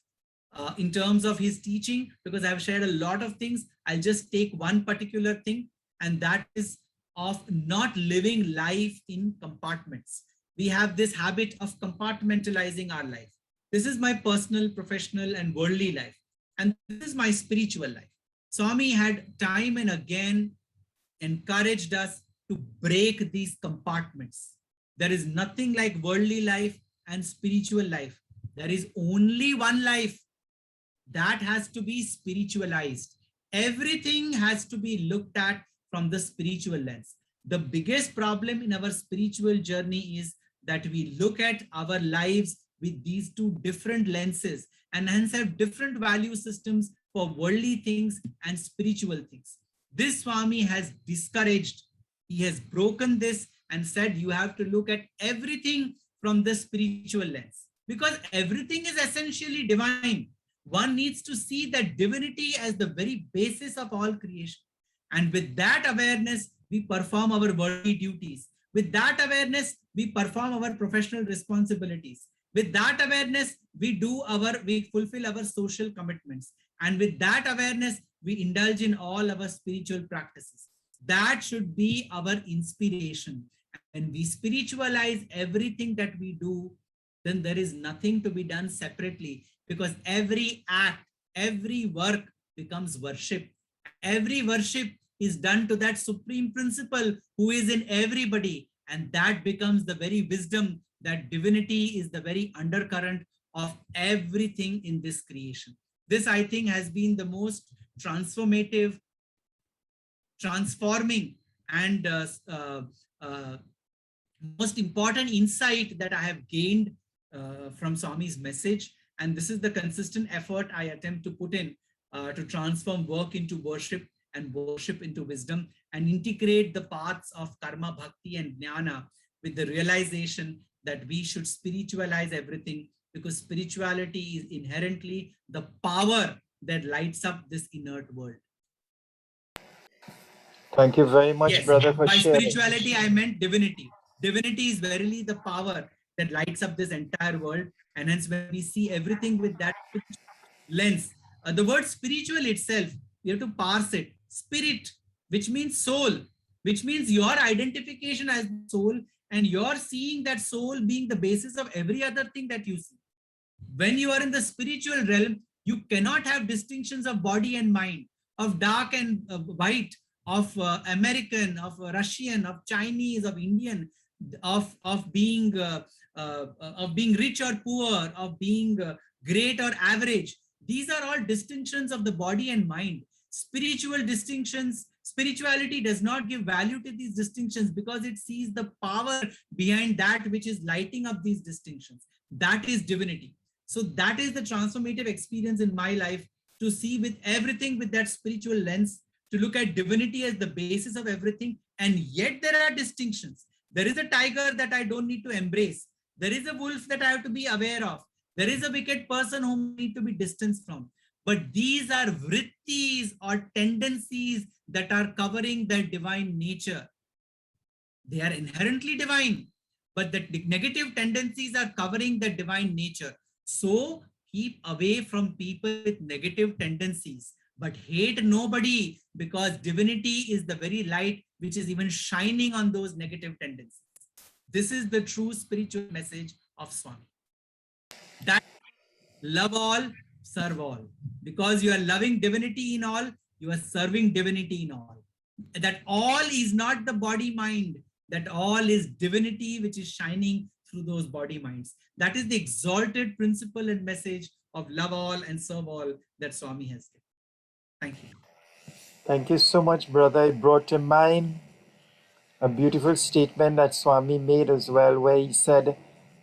In terms of his teaching, because I've shared a lot of things, I'll just take one particular thing, and that is of not living life in compartments. We have this habit of compartmentalizing our life. This is my personal, professional, and worldly life, and this is my spiritual life. Swami had time and again encouraged us to break these compartments. There is nothing like worldly life and spiritual life. There is only one life that has to be spiritualized. Everything has to be looked at from the spiritual lens. The biggest problem in our spiritual journey is that we look at our lives with these two different lenses, and hence have different value systems for worldly things and spiritual things. This Swami has discouraged. He has broken this and said you have to look at everything from the spiritual lens, because everything is essentially divine. One needs to see that divinity as the very basis of all creation. And with that awareness, we perform our worldly duties. With that awareness, we perform our professional responsibilities. With that awareness, we fulfill our social commitments. And with that awareness, we indulge in all our spiritual practices. That should be our inspiration. And we spiritualize everything that we do, then there is nothing to be done separately, because every act, every work becomes worship. Every worship is done to that supreme principle who is in everybody. And that becomes the very wisdom, that divinity is the very undercurrent of everything in this creation. This, I think, has been the most transformative, transforming, and most important insight that I have gained from Swami's message. And this is the consistent effort I attempt to put in to transform work into worship and worship into wisdom, and integrate the paths of karma, bhakti, and jnana with the realization that we should spiritualize everything, because spirituality is inherently the power that lights up this inert world. Thank you very much, Yes, brother, for by sharing. spirituality, I meant divinity. Divinity is verily the power that lights up this entire world. And hence, when we see everything with that lens, the word spiritual itself, you have to parse it. Spirit, which means soul, which means your identification as soul, and you're seeing that soul being the basis of every other thing that you see. When you are in the spiritual realm, you cannot have distinctions of body and mind, of dark and white, of American, of Russian, of Chinese, of Indian, of being rich or poor, of being great or average. These are all distinctions of the body and mind. Spiritual distinctions, spirituality does not give value to these distinctions, because it sees the power behind that which is lighting up these distinctions. That is divinity. So that is the transformative experience in my life, to see with everything with that spiritual lens, to look at divinity as the basis of everything, And yet there are distinctions. There is a tiger that I don't need to embrace. There is a wolf that I have to be aware of. There is a wicked person whom I need to be distanced from. But these are vrittis or tendencies that are covering the divine nature. They are inherently divine, but the negative tendencies are covering the divine nature. So keep away from people with negative tendencies, but hate nobody, because divinity is the very light which is even shining on those negative tendencies. This is the true spiritual message of Swami. That love all, serve all. Because you are loving divinity in all, you are serving divinity in all. That all is not the body mind, that all is divinity which is shining through those body minds. That is the exalted principle and message of love all and serve all that Swami has given. Thank you. Thank you so much, brother. It brought to mind a beautiful statement that Swami made as well, where he said,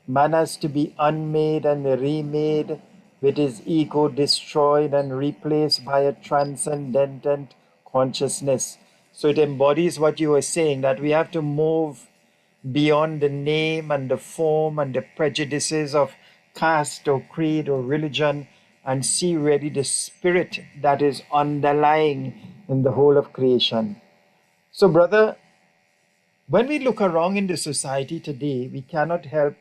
man has to be unmade and remade, with his ego destroyed and replaced by a transcendent consciousness. So it embodies what you were saying, that we have to move beyond the name and the form and the prejudices of caste or creed or religion, and see really the spirit that is underlying in the whole of creation. So, brother, when we look around in the society today, we cannot help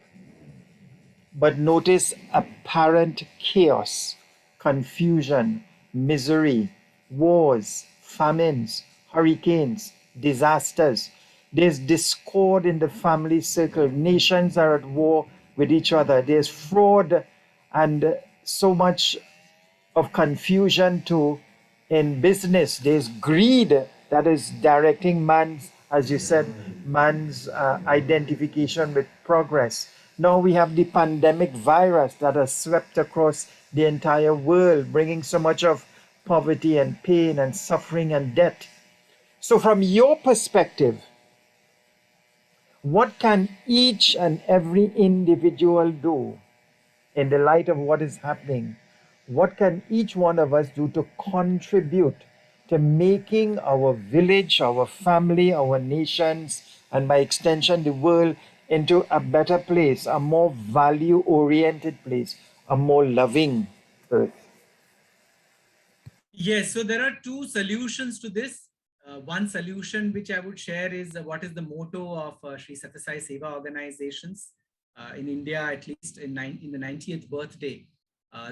but notice apparent chaos, confusion, misery, wars, famines, hurricanes, disasters. There's discord in the family circle. Nations are at war with each other. There's fraud and so much of confusion too in business. There's greed that is directing man's, as you said, man's identification with progress. Now we have the pandemic virus that has swept across the entire world, bringing so much of poverty and pain and suffering and death. So, from your perspective, what can each and every individual do in the light of what is happening? What can each one of us do to contribute to making our village, our family, our nations, and by extension, the world into a better place, a more value-oriented place, a more loving earth? Yes, so there are two solutions to this. One solution which I would share is what is the motto of Sri Sathya Sai Seva organizations in India, at least in the 90th birthday.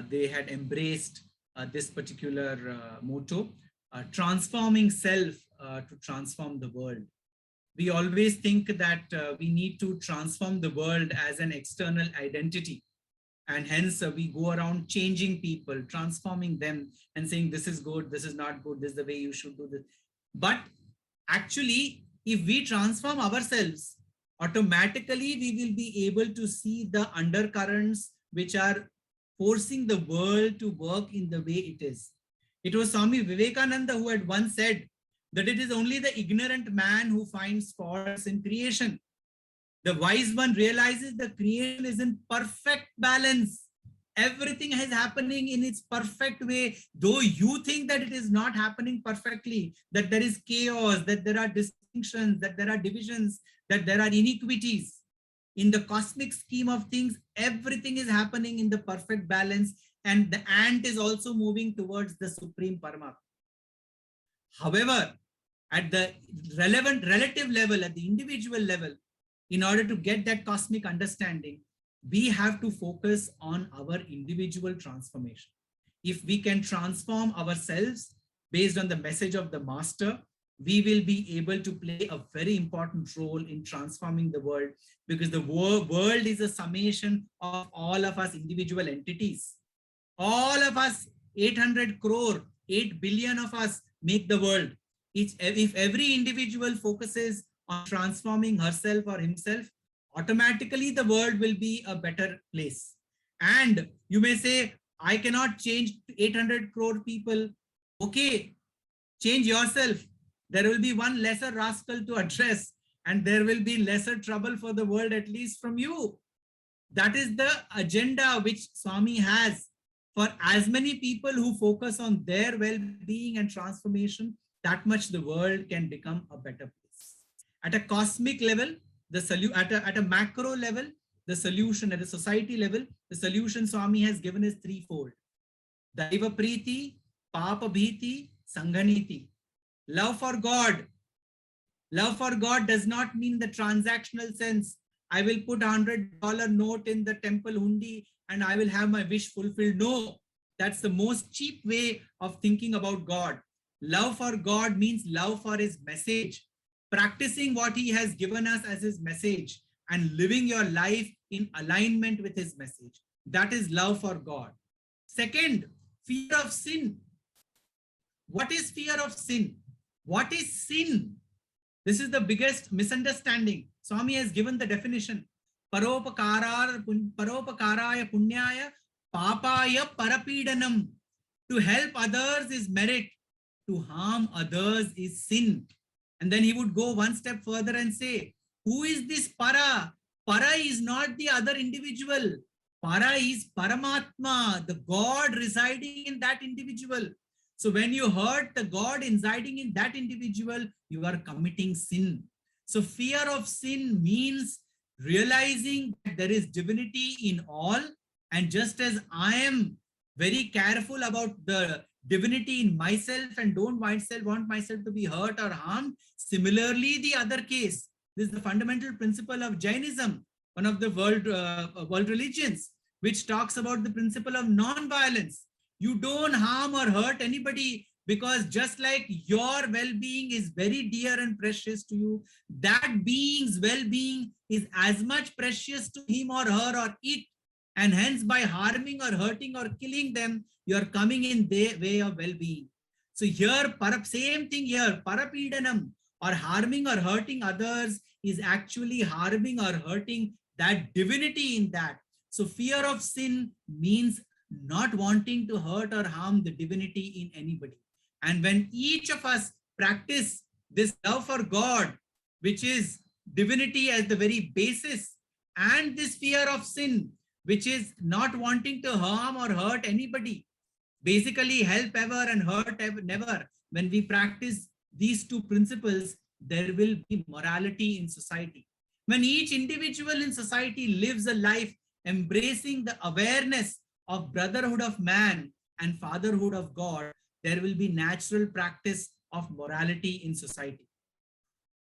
They had embraced this particular motto, transforming self to transform the world. We always think that we need to transform the world as an external identity. And hence we go around changing people, transforming them and saying, this is good, this is not good, this is the way you should do this. But actually, if we transform ourselves, automatically we will be able to see the undercurrents which are forcing the world to work in the way it is. It was Swami Vivekananda who had once said that it is only the ignorant man who finds faults in creation. The wise one realizes the creation is in perfect balance. Everything is happening in its perfect way, though you think that it is not happening perfectly, that there is chaos, that there are distinctions, that there are divisions, that there are iniquities. In the cosmic scheme of things, everything is happening in the perfect balance, and the ant is also moving towards the supreme Paramatma. However, at the relative level, at the individual level, in order to get that cosmic understanding, we have to focus on our individual transformation. If we can transform ourselves based on the message of the master, we will be able to play a very important role in transforming the world, because the world is a summation of all of us individual entities. All of us, 800 crore, 8 billion of us make the world. If every individual focuses on transforming herself or himself, automatically the world will be a better place. And you may say, I cannot change 800 crore people. Okay, change yourself. There will be one lesser rascal to address, and there will be lesser trouble for the world, at least from you. That is the agenda which Swami has. For as many people who focus on their well-being and transformation, that much the world can become a better place. At a cosmic level, at a macro level, the solution at a society level, the solution Swami has given is threefold. Daiva Priti, Papa Bhiti, Sanghaniti. Love for God. Love for God does not mean the transactional sense. I will put $100 note in the temple hundi and I will have my wish fulfilled. No, that's the most cheap way of thinking about God. Love for God means love for his message, practicing what he has given us as his message and living your life in alignment with his message. That is love for God. Second, fear of sin. What is fear of sin? What is sin? This is the biggest misunderstanding. Swami has given the definition. Paropakaraya punyaya papaya parapidanam. To help others is merit. To harm others is sin. And then he would go one step further and say, who is this para? Para is not the other individual. Para is Paramatma, the God residing in that individual. So when you hurt the God residing in that individual, you are committing sin. So fear of sin means realizing that there is divinity in all. And just as I am very careful about the divinity in myself and don't want myself to be hurt or harmed, similarly, the other case, this is the fundamental principle of Jainism, one of the world religions, which talks about the principle of non-violence. You don't harm or hurt anybody because just like your well-being is very dear and precious to you, that being's well-being is as much precious to him or her or it. And hence by harming or hurting or killing them, you're coming in their way of well-being. So here, same thing here, parapidanam or harming or hurting others is actually harming or hurting that divinity in that. So fear of sin means not wanting to hurt or harm the divinity in anybody. And when each of us practice this love for God, which is divinity as the very basis, and this fear of sin, which is not wanting to harm or hurt anybody, basically help ever and hurt ever, never. When we practice these two principles, there will be morality in society. When each individual in society lives a life embracing the awareness of brotherhood of man and fatherhood of God, there will be natural practice of morality in society.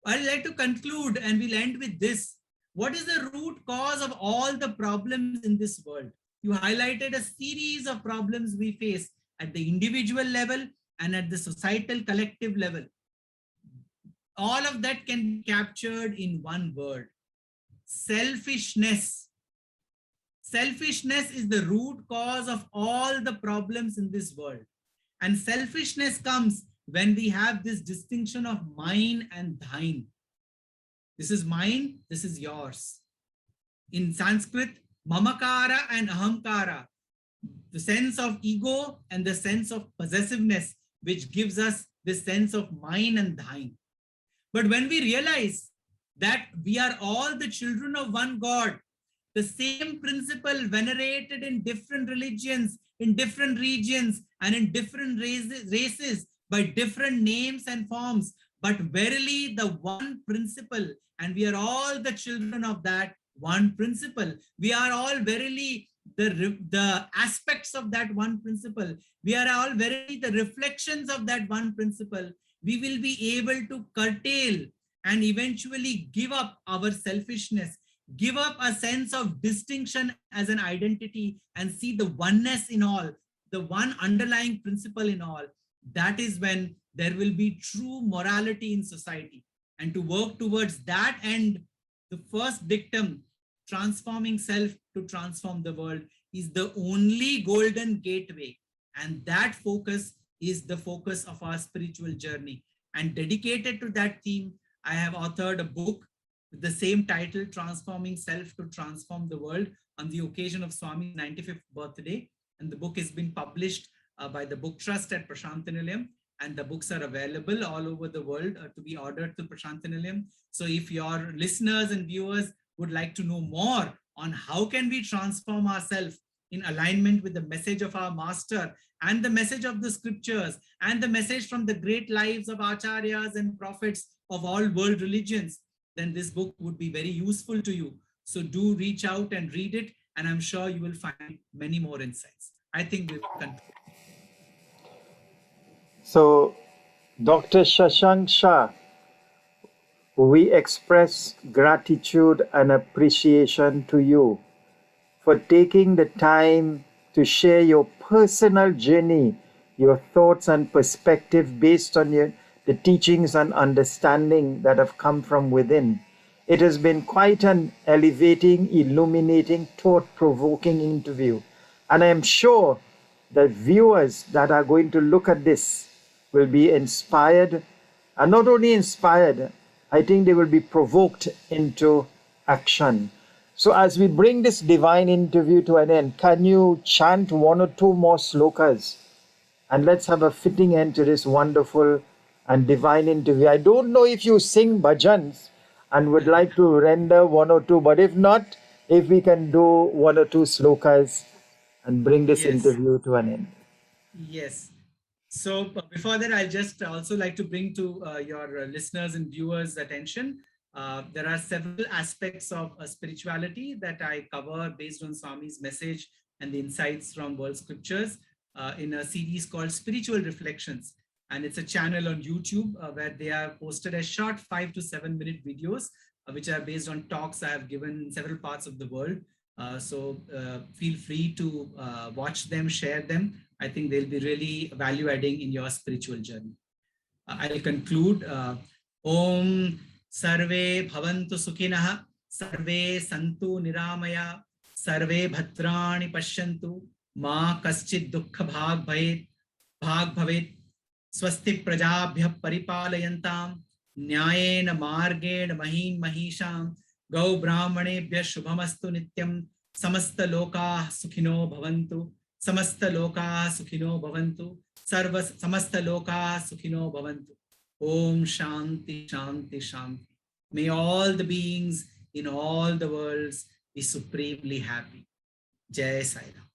I'd like to conclude and we'll end with this. What is the root cause of all the problems in this world? You highlighted a series of problems we face at the individual level and at the societal collective level. All of that can be captured in one word: selfishness. Selfishness is the root cause of all the problems in this world. And selfishness comes when we have this distinction of mine and thine. This is mine, this is yours. In Sanskrit, mamakara and ahamkara, the sense of ego and the sense of possessiveness, which gives us this sense of mine and thine. But when we realize that we are all the children of one God, the same principle venerated in different religions, in different regions, and in different races by different names and forms, but verily the one principle, and we are all the children of that one principle. We are all verily the aspects of that one principle. We are all verily the reflections of that one principle. We will be able to curtail and eventually give up our selfishness, give up a sense of distinction as an identity, and see the oneness in all, the one underlying principle in all. That is when there will be true morality in society. And to work towards that end, the first dictum, transforming self to transform the world, is the only golden gateway. And that focus is the focus of our spiritual journey. And dedicated to that theme, I have authored a book with the same title, Transforming Self to Transform the World, on the occasion of Swami's 95th birthday. And the book has been published by the Book Trust at Prashantinilayam. And the books are available all over the world to be ordered to Prashantinilayam. So if your listeners and viewers would like to know more on how can we transform ourselves in alignment with the message of our master and the message of the scriptures and the message from the great lives of acharyas and prophets of all world religions, then this book would be very useful to you. So do reach out and read it, and I'm sure you will find many more insights. I think we've concluded. So, Dr. Shashank Shah, we express gratitude and appreciation to you for taking the time to share your personal journey, your thoughts and perspective based on the teachings and understanding that have come from within. It has been quite an elevating, illuminating, thought-provoking interview. And I am sure that viewers that are going to look at this will be inspired, and not only inspired, I think they will be provoked into action. So as we bring this divine interview to an end, can you chant one or two more slokas? And let's have a fitting end to this wonderful and divine interview. I don't know if you sing bhajans and would like to render one or two, but if not, if we can do one or two slokas and bring this Yes. interview to an end. Yes. So before that, I'll just also like to bring to your listeners and viewers' attention. There are several aspects of spirituality that I cover based on Swami's message and the insights from world scriptures in a series called Spiritual Reflections. And it's a channel on YouTube where they are posted as short 5 to 7 minute videos, which are based on talks I have given in several parts of the world. So feel free to watch them, share them. I think they'll be really value adding in your spiritual journey. I'll conclude. Om Sarve Bhavantu Sukhinah, Sarve Santu Niramaya, Sarve Bhadrani Pashyantu, Ma Kaschid Dukkha Bhag Bhavet, Swasti Prajabhya Paripalayantam, Nyayena Margena Mahin Mahisham, Gau Brahmanebhya Shubhamastu Nityam, Samasta Loka Sukhino Bhavantu, Samasta Loka Sukhino Bhavantu, Sarva Samasta Loka Sukhino Bhavantu. Om Shanti Shanti Shanti. May all the beings in all the worlds be supremely happy. Jai Sai Ram.